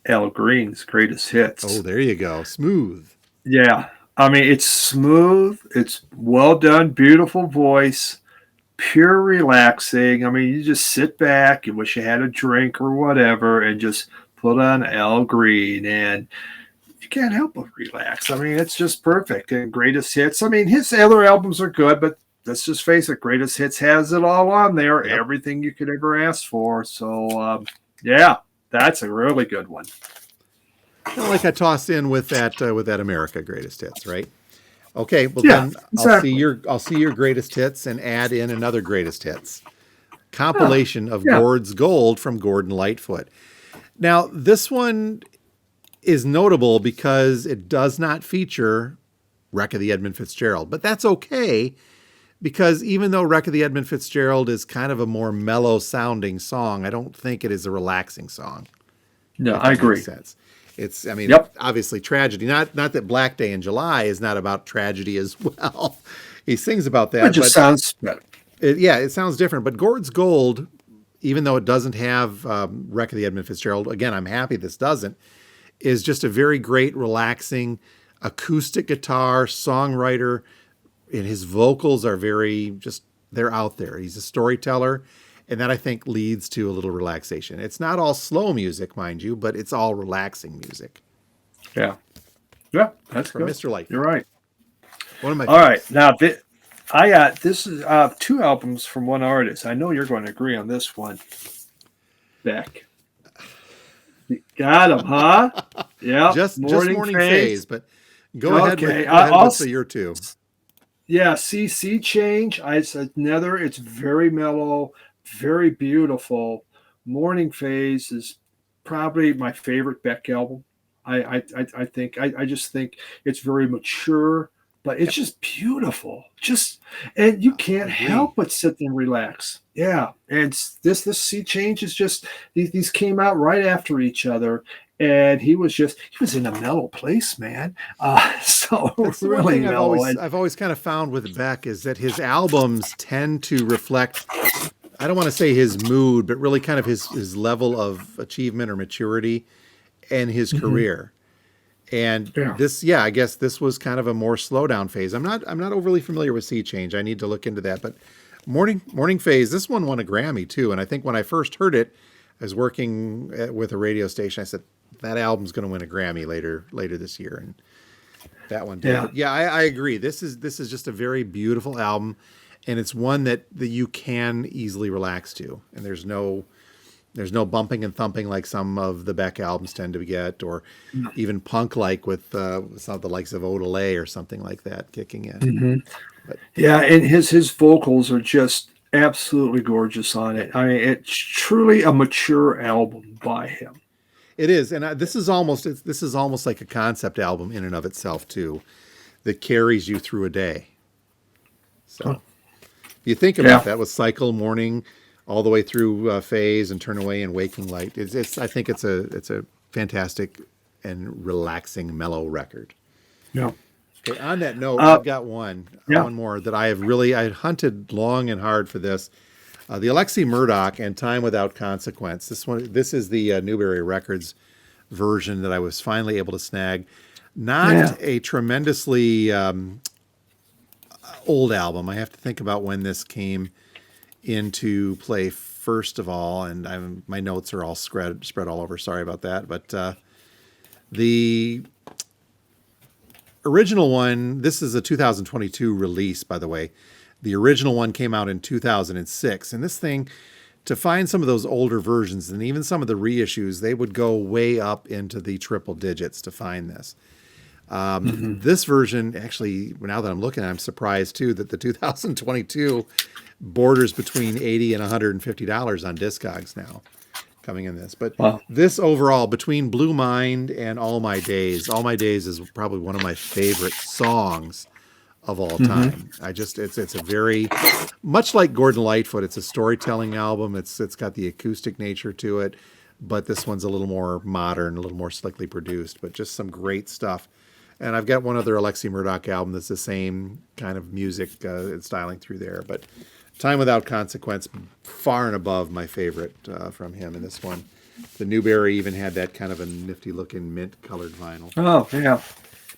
Speaker 2: Al Green's greatest hits.
Speaker 1: Oh, there you go. Smooth.
Speaker 2: Yeah. I mean, it's smooth. It's well done. Beautiful voice. Pure relaxing. I mean, you just sit back. You wish you had a drink or whatever, and just put on Al Green, and you can't help but relax. I mean, it's just perfect. And greatest hits. I mean, his other albums are good, but let's just face it, greatest hits has it all on there.
Speaker 1: Yep.
Speaker 2: Everything you could ever ask for. So, yeah, that's a really good one.
Speaker 1: Kind of like I tossed in with that America greatest hits, right? Okay, well
Speaker 2: Yeah,
Speaker 1: then
Speaker 2: exactly.
Speaker 1: I'll see your greatest hits and add in another greatest hits
Speaker 2: Oh,
Speaker 1: compilation of
Speaker 2: yeah.
Speaker 1: Gord's Gold from Gordon Lightfoot. Now this one is notable because it does not feature Wreck of the Edmund Fitzgerald, but that's okay because even though Wreck of the Edmund Fitzgerald is kind of a more mellow sounding song, I don't think it is a relaxing song,
Speaker 2: No,
Speaker 1: if
Speaker 2: I
Speaker 1: that makes
Speaker 2: agree.
Speaker 1: sense. It's, I mean,
Speaker 2: Yep.
Speaker 1: obviously tragedy. Not that Black Day in July is not about tragedy as well. He sings about
Speaker 2: It
Speaker 1: that,
Speaker 2: just
Speaker 1: but
Speaker 2: sounds better.
Speaker 1: yeah, it sounds different. But Gord's Gold, even though it doesn't have Wreck of the Edmund Fitzgerald, again, I'm happy this doesn't, is just a very great, relaxing acoustic guitar songwriter, and his vocals are very just they're out there. He's a storyteller, and that I think leads to a little relaxation. It's not all slow music, mind you, but it's all relaxing music
Speaker 2: Yeah. Yeah, that's
Speaker 1: from
Speaker 2: good.
Speaker 1: Mr.
Speaker 2: You're
Speaker 1: Lightfoot.
Speaker 2: right.
Speaker 1: One of my
Speaker 2: All right.
Speaker 1: favorites.
Speaker 2: Now, I got this is two albums from one artist. I know you're going to agree on this one, Beck. Got him, huh? Yep.
Speaker 1: Just
Speaker 2: Morning
Speaker 1: morning phase,
Speaker 2: Phase.
Speaker 1: but
Speaker 2: Okay.
Speaker 1: go ahead with the year two.
Speaker 2: Yeah, CC Change. It's another. It's very mellow, very beautiful. Morning Phase is probably my favorite Beck album. I think I just think it's very mature, but it's
Speaker 1: Yep,
Speaker 2: just beautiful. Just and you can't
Speaker 1: agree.
Speaker 2: help but sit and relax. Yeah, and this Sea Change is just these came out right after each other, and he was in a mellow place, man. So
Speaker 1: That's the one
Speaker 2: really
Speaker 1: thing
Speaker 2: mellow. And
Speaker 1: I've always kind of found with Beck is that his albums tend to reflect, I don't want to say his mood, but really kind of his level of achievement or maturity and his
Speaker 2: Mhm.
Speaker 1: career. And
Speaker 2: Yeah.
Speaker 1: this, yeah, I guess this was kind of a more slowdown phase. I'm not overly familiar with Sea Change. I need to look into that. But Morning Phase, this one won a Grammy too. And I think when I first heard it, I was working with a radio station. I said that album's going to win a Grammy later this year, and that one did.
Speaker 2: Yeah.
Speaker 1: But yeah, I agree. This is just a very beautiful album, and it's one that you can easily relax to. And there's no bumping and thumping like some of the Beck albums tend to get, or even punk like with some of the likes of Odelay or something like that kicking in.
Speaker 2: Mhm.
Speaker 1: But
Speaker 2: Yeah, and his vocals are just absolutely gorgeous on it. I mean, it's truly a mature album by him.
Speaker 1: it is, and this is almost like a concept album in and of itself too, that carries you through a day.
Speaker 2: Huh.
Speaker 1: So you think about
Speaker 2: Yeah.
Speaker 1: that with Cycle, Morning, all the way through Phase and Turn Away and Waking Light. It's I think it's a fantastic and relaxing mellow record.
Speaker 2: Yeah.
Speaker 1: Okay, on that note,
Speaker 2: Uh,
Speaker 1: I've got
Speaker 2: yeah.
Speaker 1: one more that I hunted long and hard for this. The Alexi Murdoch and Time Without Consequence. This is the Newberry Records version that I was finally able to snag. Not
Speaker 2: Yeah.
Speaker 1: a tremendously old album. I have to think about when this came into play first of all, and my notes are all spread all over. Sorry about that, but the original one. This is a 2022 release, by the way. The original one came out in 2006, and this thing, to find some of those older versions and even some of the reissues, they would go way up into the triple digits to find this.
Speaker 2: Hmm.
Speaker 1: This version, actually, now that I'm looking, I'm surprised too that the 2022 borders between $80 and $150 on Discogs now coming in this. But
Speaker 2: Wow.
Speaker 1: this overall, between Blue Mind and All My Days is probably one of my favorite songs of all
Speaker 2: Hmm.
Speaker 1: time. It's a very much like Gordon Lightfoot. It's a storytelling album. It's got the acoustic nature to it, but this one's a little more modern, a little more slickly produced. But just some great stuff. And I've got one other Alexi Murdoch album that's the same kind of music and styling through there. But Time Without Consequence, far and above my favorite from him in this one. The Newberry even had that kind of a nifty looking mint colored vinyl.
Speaker 2: Oh, yeah.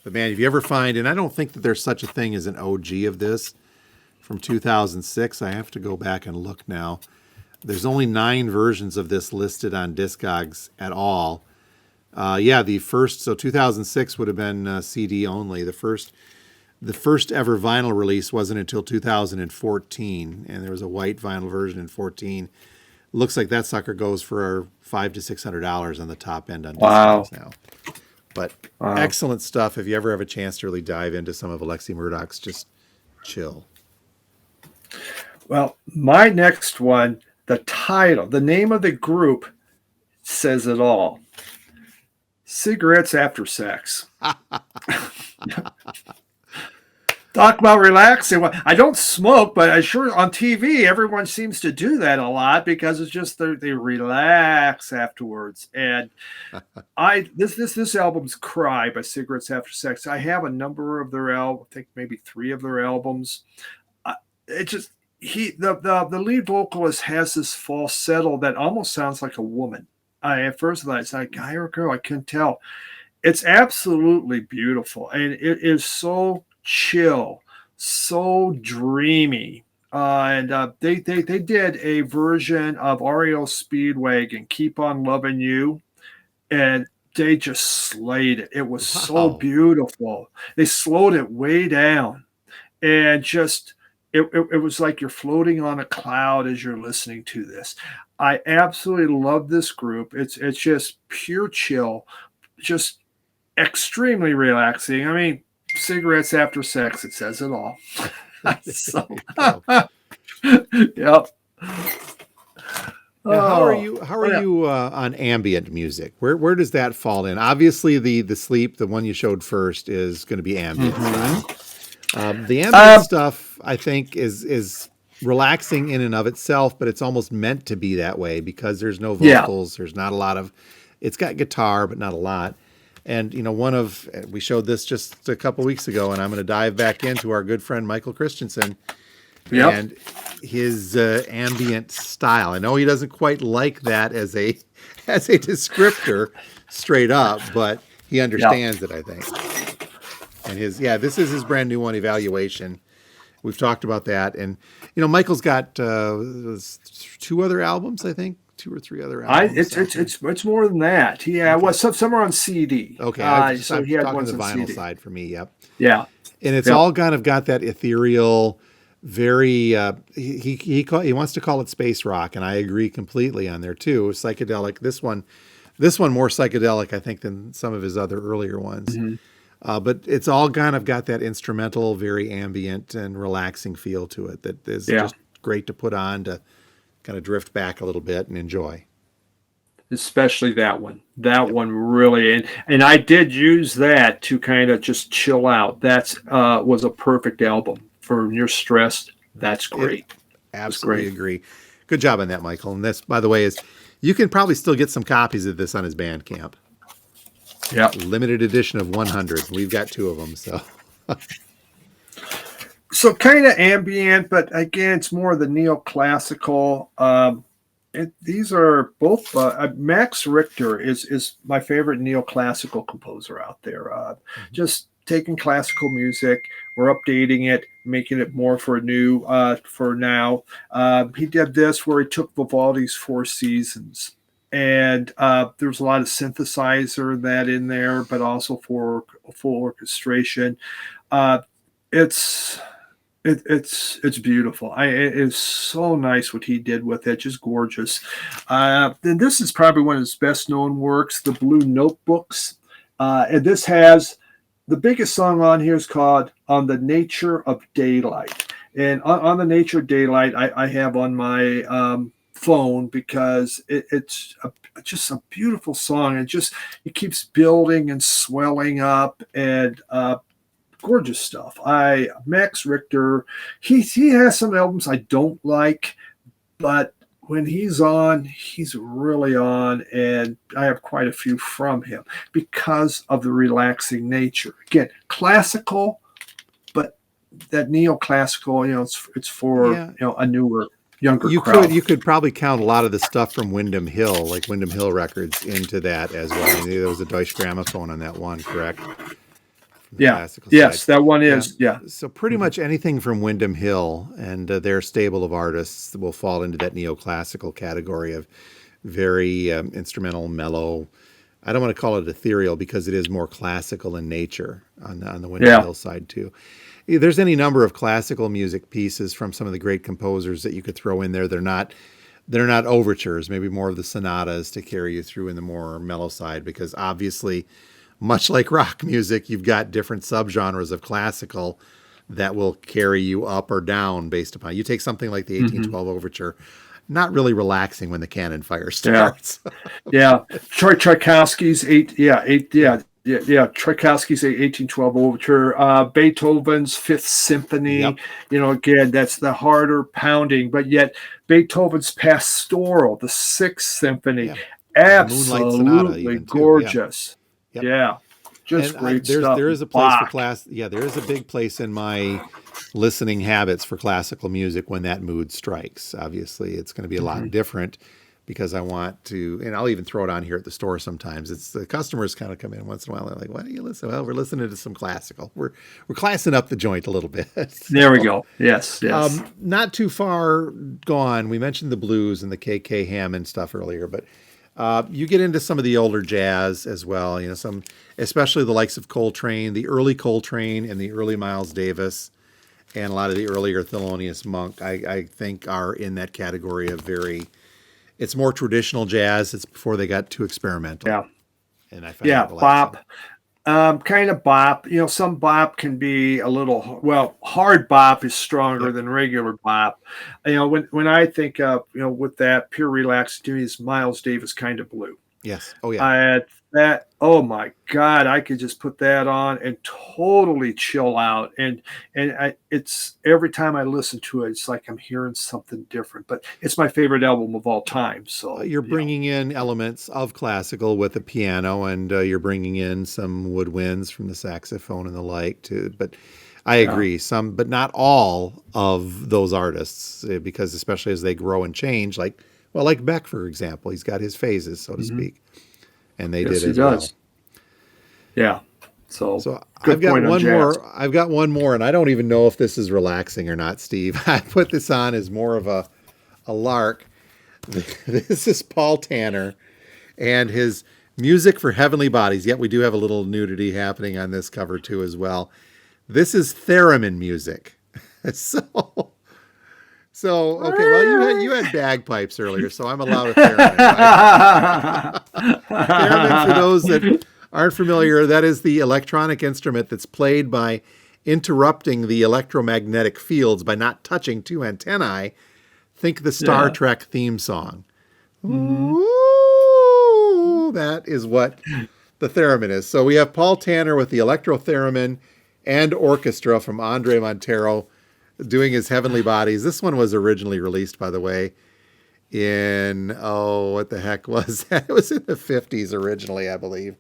Speaker 1: But man, if you ever find, and I don't think that there's such a thing as an OG of this from 2006. I have to go back and look now. There's only 9 versions of this listed on Discogs at all. Yeah, the first, so 2006 would have been CD only. The first ever vinyl release wasn't until 2014, and there was a white vinyl version in 14. Looks like that sucker goes for $500 to $600 on the top end on
Speaker 2: Wow.
Speaker 1: Discogs now. But
Speaker 2: Wow.
Speaker 1: excellent stuff. If you ever have a chance to really dive into some of Alexi Murdoch's, just chill.
Speaker 2: Well, my next one, the title, the name of the group says it all. Cigarettes After Sex. Talk about relaxing. Well, I don't smoke, but I sure on TV everyone seems to do that a lot because it's just they relax afterwards. And this album's Cry by Cigarettes After Sex. I have a number of their albums, I think maybe 3 of their albums. It just the lead vocalist has this falsetto that almost sounds like a woman. At first I thought it's like a guy or a girl. I couldn't tell. It's absolutely beautiful, and it is so chill, so dreamy. And they did a version of REO Speedwagon, Keep On Loving You, and they just slayed it. It was so beautiful. They slowed it way down, and just it was like you're floating on a cloud as you're listening to this. I absolutely love this group. It's just pure chill, just extremely relaxing. I mean, Cigarettes After Sex, it says it all. So, yep.
Speaker 1: Now, how are you on ambient music? Where does that fall in? Obviously, the sleep, the one you showed first, is going to be ambient. The ambient stuff, I think, is relaxing in and of itself, but it's almost meant to be that way because there's no vocals. There's not a lot of. It's got guitar, but not a lot. And we showed this just a couple weeks ago, and I'm going to dive back into our good friend Michael Christensen and his ambient style. I know he doesn't quite like that as a descriptor, straight up, but he understands it, I think. And this is his brand new one, Evaluation. We've talked about that, and Michael's got 2 other albums, I think. 2 or 3 other albums.
Speaker 2: It's more than that. Somewhere on CD.
Speaker 1: Okay,
Speaker 2: so he had
Speaker 1: talking
Speaker 2: ones
Speaker 1: the
Speaker 2: on
Speaker 1: vinyl
Speaker 2: CD.
Speaker 1: side for me. Yep.
Speaker 2: Yeah,
Speaker 1: and it's all kind of got that ethereal, very. He wants to call it space rock, and I agree completely on there too. Psychedelic. This one more psychedelic, I think, than some of his other earlier ones. But it's all kind of got that instrumental, very ambient and relaxing feel to it that is just great to put on to kind of drift back a little bit and enjoy.
Speaker 2: Especially that one. That one really, and I did use that to kind of just chill out. That's was a perfect album for when you're stressed. That's great.
Speaker 1: Absolutely agree. Good job on that, Michael. And this, by the way, you can probably still get some copies of this on his Bandcamp.
Speaker 2: Yeah.
Speaker 1: Limited edition of 100. We've got 2 of them, so.
Speaker 2: So kind of ambient, but again, it's more the neoclassical. These are both. Max Richter is my favorite neoclassical composer out there. Just taking classical music, we're updating it, making it more for now. He did this where he took Vivaldi's Four Seasons. And there's a lot of synthesizer in there, but also for full orchestration. It's beautiful. It is so nice what he did with it, just gorgeous. And this is probably one of his best known works, The Blue Notebooks. And this has the biggest song on here is called On the Nature of Daylight. And on the Nature of Daylight, I have on my phone because it's just a beautiful song. It keeps building and swelling up and gorgeous stuff. Max Richter, he has some albums I don't like, but when he's on, he's really on, and I have quite a few from him because of the relaxing nature. Again, classical, but that neoclassical, it's for a newer, younger crowd.
Speaker 1: You could probably count a lot of the stuff from Windham Hill, like Windham Hill Records, into that as well. I mean, there was a Deutsche Grammophon on that one, correct? from the
Speaker 2: Yeah.
Speaker 1: classical side.
Speaker 2: Yes, that one
Speaker 1: Yeah.
Speaker 2: is. Yeah.
Speaker 1: So pretty
Speaker 2: Hmm.
Speaker 1: much anything from Wyndham Hill and their stable of artists will fall into that neoclassical category of very instrumental, mellow. I don't want to call it ethereal because it is more classical in nature on the Wyndham
Speaker 2: Yeah.
Speaker 1: Hill side too. There's any number of classical music pieces from some of the great composers that you could throw in there. They're not overtures, maybe more of the sonatas to carry you through in the more mellow side, because obviously, much like rock music, you've got different subgenres of classical that will carry you up or down based upon. You take something like the
Speaker 2: Hmm.
Speaker 1: 1812 overture, not really relaxing when the cannon fire
Speaker 2: Yeah.
Speaker 1: starts.
Speaker 2: Yeah. Tchaikovsky's eight. Yeah. Eight.
Speaker 1: Yeah.
Speaker 2: Yeah. Yeah. Yeah. Tchaikovsky's 1812 overture. Beethoven's Fifth Symphony.
Speaker 1: Yep.
Speaker 2: Again, that's the harder pounding, but yet Beethoven's Pastoral, the Sixth Symphony,
Speaker 1: Yeah. The Moonlight Sonata,
Speaker 2: absolutely
Speaker 1: even too. Yeah.
Speaker 2: gorgeous.
Speaker 1: Yep.
Speaker 2: Yeah. Just
Speaker 1: And
Speaker 2: great
Speaker 1: there's
Speaker 2: stuff.
Speaker 1: there is a place for
Speaker 2: Bach.
Speaker 1: class. Yeah, there is a big place in my listening habits for classical music when that mood strikes. Obviously, it's going to be a lot
Speaker 2: Hmm.
Speaker 1: different because I want to, and I'll even throw it on here at the store sometimes. It's the customers kind of come in once in a while. They're like, "Why do you listen?" Well, we're listening to some classical. We're classing up the joint a little bit.
Speaker 2: There we
Speaker 1: So,
Speaker 2: go. Yes. Yes.
Speaker 1: not too far gone. We mentioned the blues and the KK Hammond stuff earlier, but you get into some of the older jazz as well. Some, especially the likes of Coltrane, the early Coltrane and the early Miles Davis, and a lot of the earlier Thelonious Monk. I think are in that category of very. It's more traditional jazz. It's before they got too experimental,
Speaker 2: Yeah.
Speaker 1: and I find that
Speaker 2: Yeah.
Speaker 1: relaxing.
Speaker 2: Bop. Kind of bop. Some bop can be a little, well, hard bop is stronger
Speaker 1: Yep.
Speaker 2: than regular bop. When I think of, with that pure relax to me is Miles Davis kind of blue.
Speaker 1: Yes. Oh yeah.
Speaker 2: I that oh my god, I could just put that on and totally chill out. It's every time I listen to it, it's like I'm hearing something different. But it's my favorite album of all time. So
Speaker 1: You're bringing in elements of classical with the piano, and you're bringing in some woodwinds from the saxophone and the like too. But I
Speaker 2: yeah.
Speaker 1: agree, some, but not all of those artists, because especially as they grow and change, like Beck, for example, he's got his phases, so to
Speaker 2: Hmm.
Speaker 1: speak, and they
Speaker 2: Yes,
Speaker 1: did
Speaker 2: he
Speaker 1: as well.
Speaker 2: does. Yeah. So
Speaker 1: So I've
Speaker 2: good
Speaker 1: got
Speaker 2: point on
Speaker 1: one
Speaker 2: jazz.
Speaker 1: more. I've got one more, and I don't even know if this is relaxing or not, Steve. I put this on as more of a lark. This is Paul Tanner and his music for heavenly bodies. Yet we do have a little nudity happening on this cover too, as well. This is theremin music. So, so okay. Well, you had bagpipes earlier, so I'm allowed a theremin, right? Theremin, for those that aren't familiar, that is the electronic instrument that's played by interrupting the electromagnetic fields by not touching two antennae. Think the Star
Speaker 2: Yeah.
Speaker 1: Trek theme song.
Speaker 2: Hmm.
Speaker 1: Ooh, that is what the theremin is. So we have Paul Tanner with the electro theremin and orchestra from Andre Montero doing his Heavenly Bodies. This one was originally released, by the way, in, oh, what the heck was that? It was in the 50s originally, I believe.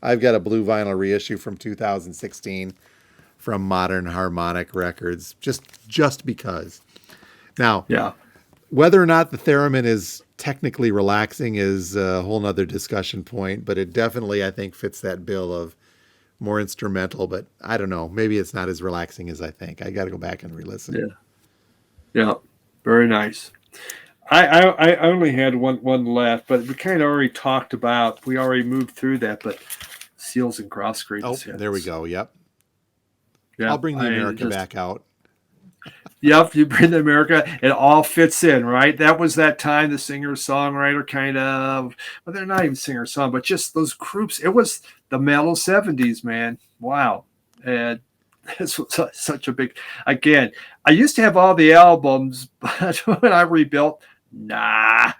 Speaker 1: I've got a blue vinyl reissue from 2016 from Modern Harmonic Records, just because. Now,
Speaker 2: Yeah.
Speaker 1: whether or not the theremin is technically relaxing is a whole nother discussion point, but it definitely, I think, fits that bill of more instrumental, but I don't know. Maybe it's not as relaxing as I think. I got to go back and re-listen.
Speaker 2: Yeah. Yeah. Very nice. I only had one left, but we kind of already talked about. We already moved through that, but Seals and Cross
Speaker 1: Oh,
Speaker 2: Greatest
Speaker 1: there we
Speaker 2: Hits.
Speaker 1: go. Yep.
Speaker 2: Yeah,
Speaker 1: I'll bring the
Speaker 2: I
Speaker 1: America
Speaker 2: just
Speaker 1: back out.
Speaker 2: yep. You bring to America, it all fits in, right? That was that time the singer songwriter kind of, well, they're not even singer song, but just those groups. It was the Mellow '70s, man. Wow, and this was such a big. Again, I used to have all the albums, but when I rebuilt, nah,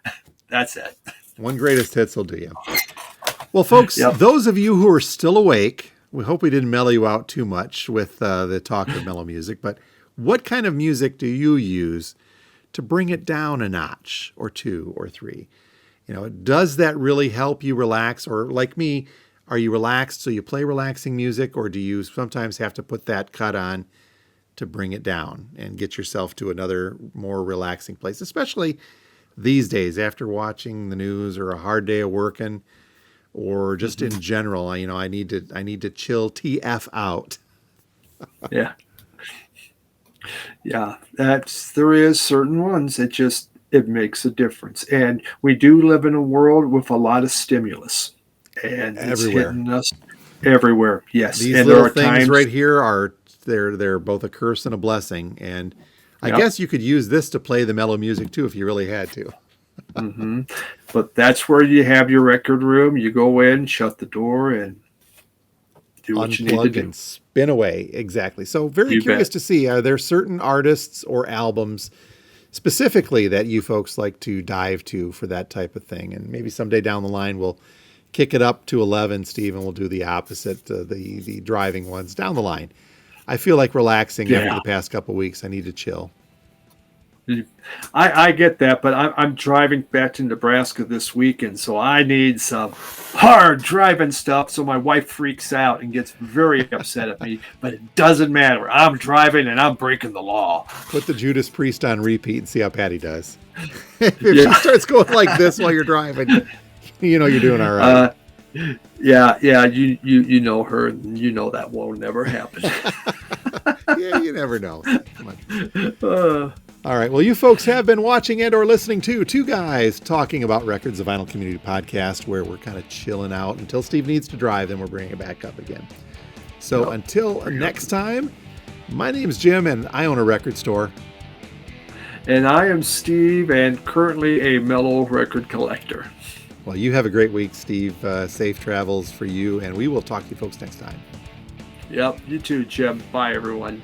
Speaker 2: that's it.
Speaker 1: One greatest hits will do you. Well, folks,
Speaker 2: Yep.
Speaker 1: those of you who are still awake, we hope we didn't mellow you out too much with the talk of mellow music, but what kind of music do you use to bring it down a notch or two or three? Does that really help you relax? Or like me, are you relaxed so you play relaxing music, or do you sometimes have to put that cut on to bring it down and get yourself to another more relaxing place, especially these days after watching the news or a hard day of working? or just in general. I need to chill TF out.
Speaker 2: Yeah. Yeah, there is certain ones that just it makes a difference. And we do live in a world with a lot of stimulus, and it's
Speaker 1: Everywhere.
Speaker 2: hitting us everywhere. Yes,
Speaker 1: These
Speaker 2: and there
Speaker 1: little
Speaker 2: are
Speaker 1: things
Speaker 2: times.
Speaker 1: right here they're both a curse and a blessing. And I
Speaker 2: Yep.
Speaker 1: guess you could use this to play the mellow music too if you really had to.
Speaker 2: hmm But that's where you have your record room. You go in, shut the door, and do what you need to
Speaker 1: Unplug
Speaker 2: do.
Speaker 1: and spin away. Exactly. So very
Speaker 2: You
Speaker 1: curious
Speaker 2: bet.
Speaker 1: to see, are there certain artists or albums specifically that you folks like to dive to for that type of thing? And maybe someday down the line we'll kick it up to 11, Steve, and we'll do the opposite, the driving ones down the line. I feel like relaxing after
Speaker 2: Yeah.
Speaker 1: the past couple weeks. I need to chill.
Speaker 2: I get that, but I'm driving back to Nebraska this weekend, so I need some hard driving stuff. So my wife freaks out and gets very upset at me, but it doesn't matter. I'm driving and I'm breaking the law.
Speaker 1: Put the Judas Priest on repeat and see how Patty does. If she
Speaker 2: Yeah.
Speaker 1: starts going like this while you're driving, you're doing all right.
Speaker 2: Yeah. You know her, and you know that won't never happen.
Speaker 1: Yeah, you never know. Come on.
Speaker 2: uh,
Speaker 1: All right. Well, you folks have been watching and or listening to two guys talking about records, the Vinyl Community Podcast, where we're kind of chilling out until Steve needs to drive, then we're bringing it back up again. So until next time, my name's Jim, and I own a record store.
Speaker 2: and I am Steve, and currently a Mellow record collector.
Speaker 1: Well, you have a great week, Steve. Safe travels for you, and we will talk to you folks next time.
Speaker 2: Yep, you too, Jim. Bye, everyone.